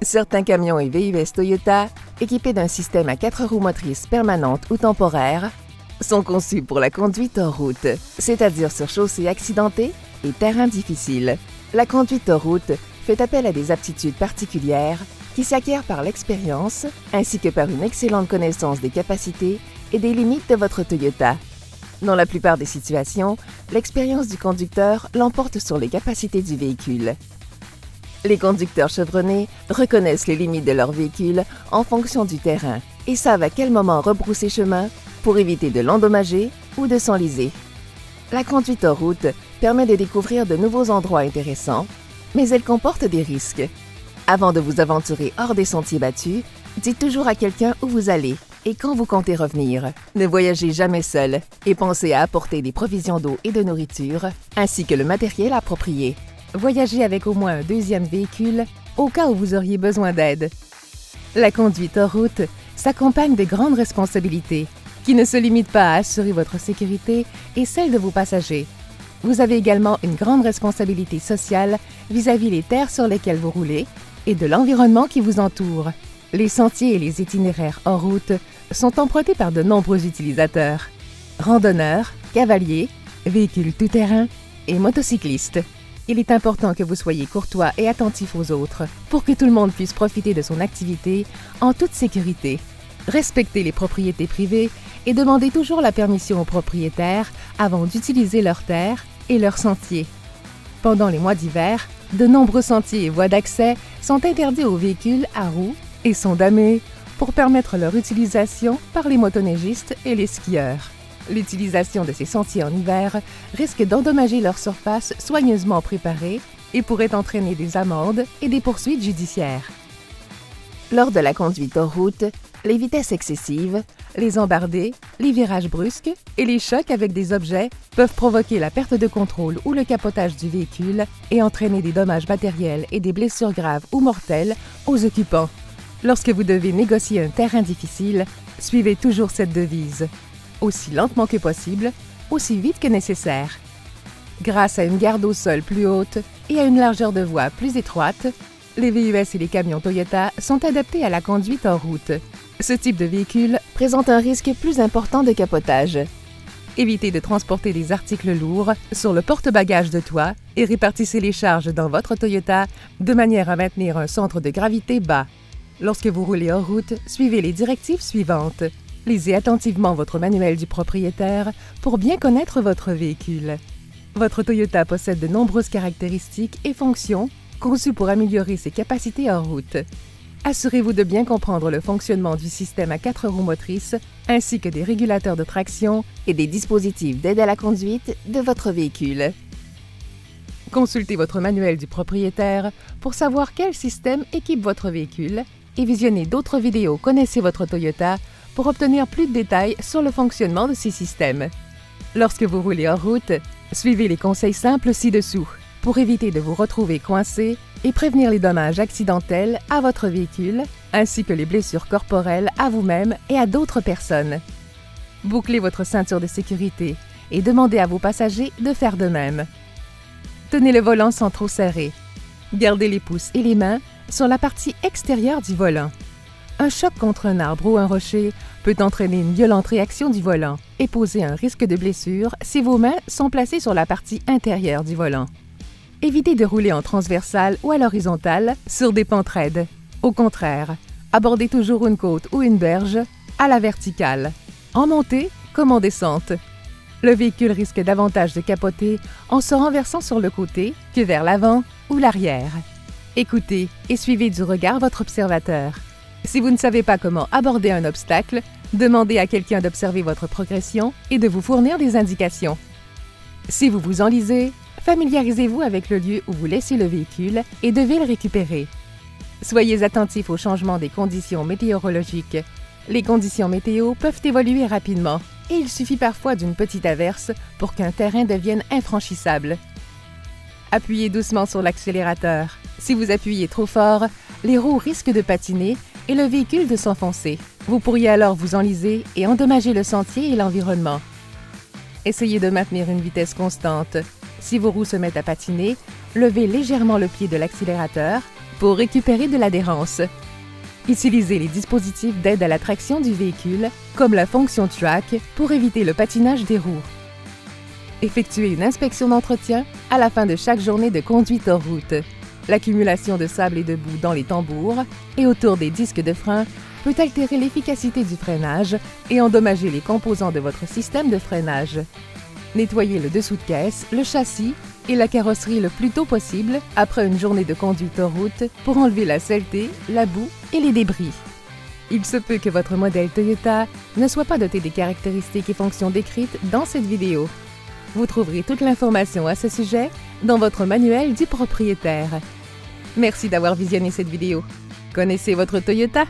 Certains camions et VUS Toyota, équipés d'un système à 4 roues motrices permanentes ou temporaires, sont conçus pour la conduite hors route, c'est-à-dire sur chaussées accidentées et terrains difficiles. La conduite hors route fait appel à des aptitudes particulières qui s'acquièrent par l'expérience ainsi que par une excellente connaissance des capacités et des limites de votre Toyota. Dans la plupart des situations, l'expérience du conducteur l'emporte sur les capacités du véhicule. Les conducteurs chevronnés reconnaissent les limites de leur véhicule en fonction du terrain et savent à quel moment rebrousser chemin pour éviter de l'endommager ou de s'enliser. La conduite hors route permet de découvrir de nouveaux endroits intéressants, mais elle comporte des risques. Avant de vous aventurer hors des sentiers battus, dites toujours à quelqu'un où vous allez et quand vous comptez revenir. Ne voyagez jamais seul et pensez à apporter des provisions d'eau et de nourriture, ainsi que le matériel approprié. Voyagez avec au moins un deuxième véhicule au cas où vous auriez besoin d'aide. La conduite hors route s'accompagne de grandes responsabilités qui ne se limitent pas à assurer votre sécurité et celle de vos passagers. Vous avez également une grande responsabilité sociale vis-à-vis des terres sur lesquelles vous roulez et de l'environnement qui vous entoure. Les sentiers et les itinéraires hors route sont empruntés par de nombreux utilisateurs, randonneurs, cavaliers, véhicules tout-terrain et motocyclistes. Il est important que vous soyez courtois et attentif aux autres pour que tout le monde puisse profiter de son activité en toute sécurité. Respectez les propriétés privées et demandez toujours la permission aux propriétaires avant d'utiliser leurs terres et leurs sentiers. Pendant les mois d'hiver, de nombreux sentiers et voies d'accès sont interdits aux véhicules à roues et sont damés pour permettre leur utilisation par les motoneigistes et les skieurs. L'utilisation de ces sentiers en hiver risque d'endommager leur surface soigneusement préparée et pourrait entraîner des amendes et des poursuites judiciaires. Lors de la conduite hors route, les vitesses excessives, les embardées, les virages brusques et les chocs avec des objets peuvent provoquer la perte de contrôle ou le capotage du véhicule et entraîner des dommages matériels et des blessures graves ou mortelles aux occupants. Lorsque vous devez négocier un terrain difficile, suivez toujours cette devise: aussi lentement que possible, aussi vite que nécessaire. Grâce à une garde au sol plus haute et à une largeur de voie plus étroite, les VUS et les camions Toyota sont adaptés à la conduite en route. Ce type de véhicule présente un risque plus important de capotage. Évitez de transporter des articles lourds sur le porte-bagages de toit et répartissez les charges dans votre Toyota de manière à maintenir un centre de gravité bas. Lorsque vous roulez en route, suivez les directives suivantes. Lisez attentivement votre manuel du propriétaire pour bien connaître votre véhicule. Votre Toyota possède de nombreuses caractéristiques et fonctions conçues pour améliorer ses capacités en route. Assurez-vous de bien comprendre le fonctionnement du système à 4 roues motrices ainsi que des régulateurs de traction et des dispositifs d'aide à la conduite de votre véhicule. Consultez votre manuel du propriétaire pour savoir quel système équipe votre véhicule et visionnez d'autres vidéos Connaissez votre Toyota pour obtenir plus de détails sur le fonctionnement de ces systèmes. Lorsque vous roulez en route, suivez les conseils simples ci-dessous pour éviter de vous retrouver coincé et prévenir les dommages accidentels à votre véhicule ainsi que les blessures corporelles à vous-même et à d'autres personnes. Bouclez votre ceinture de sécurité et demandez à vos passagers de faire de même. Tenez le volant sans trop serrer. Gardez les pouces et les mains sur la partie extérieure du volant. Un choc contre un arbre ou un rocher peut entraîner une violente réaction du volant et poser un risque de blessure si vos mains sont placées sur la partie intérieure du volant. Évitez de rouler en transversale ou à l'horizontale sur des pentes raides. Au contraire, abordez toujours une côte ou une berge à la verticale, en montée comme en descente. Le véhicule risque davantage de capoter en se renversant sur le côté que vers l'avant ou l'arrière. Écoutez et suivez du regard votre observateur. Si vous ne savez pas comment aborder un obstacle, demandez à quelqu'un d'observer votre progression et de vous fournir des indications. Si vous vous enlisez, familiarisez-vous avec le lieu où vous laissez le véhicule et devez le récupérer. Soyez attentifs au changement des conditions météorologiques. Les conditions météo peuvent évoluer rapidement et il suffit parfois d'une petite averse pour qu'un terrain devienne infranchissable. Appuyez doucement sur l'accélérateur. Si vous appuyez trop fort, les roues risquent de patiner et le véhicule de s'enfoncer. Vous pourriez alors vous enliser et endommager le sentier et l'environnement. Essayez de maintenir une vitesse constante. Si vos roues se mettent à patiner, levez légèrement le pied de l'accélérateur pour récupérer de l'adhérence. Utilisez les dispositifs d'aide à la traction du véhicule, comme la fonction Track, pour éviter le patinage des roues. Effectuez une inspection d'entretien à la fin de chaque journée de conduite hors route. L'accumulation de sable et de boue dans les tambours et autour des disques de frein peut altérer l'efficacité du freinage et endommager les composants de votre système de freinage. Nettoyez le dessous de caisse, le châssis et la carrosserie le plus tôt possible après une journée de conduite hors route pour enlever la saleté, la boue et les débris. Il se peut que votre modèle Toyota ne soit pas doté des caractéristiques et fonctions décrites dans cette vidéo. Vous trouverez toute l'information à ce sujet dans votre manuel du propriétaire. Merci d'avoir visionné cette vidéo. Connaissez votre Toyota?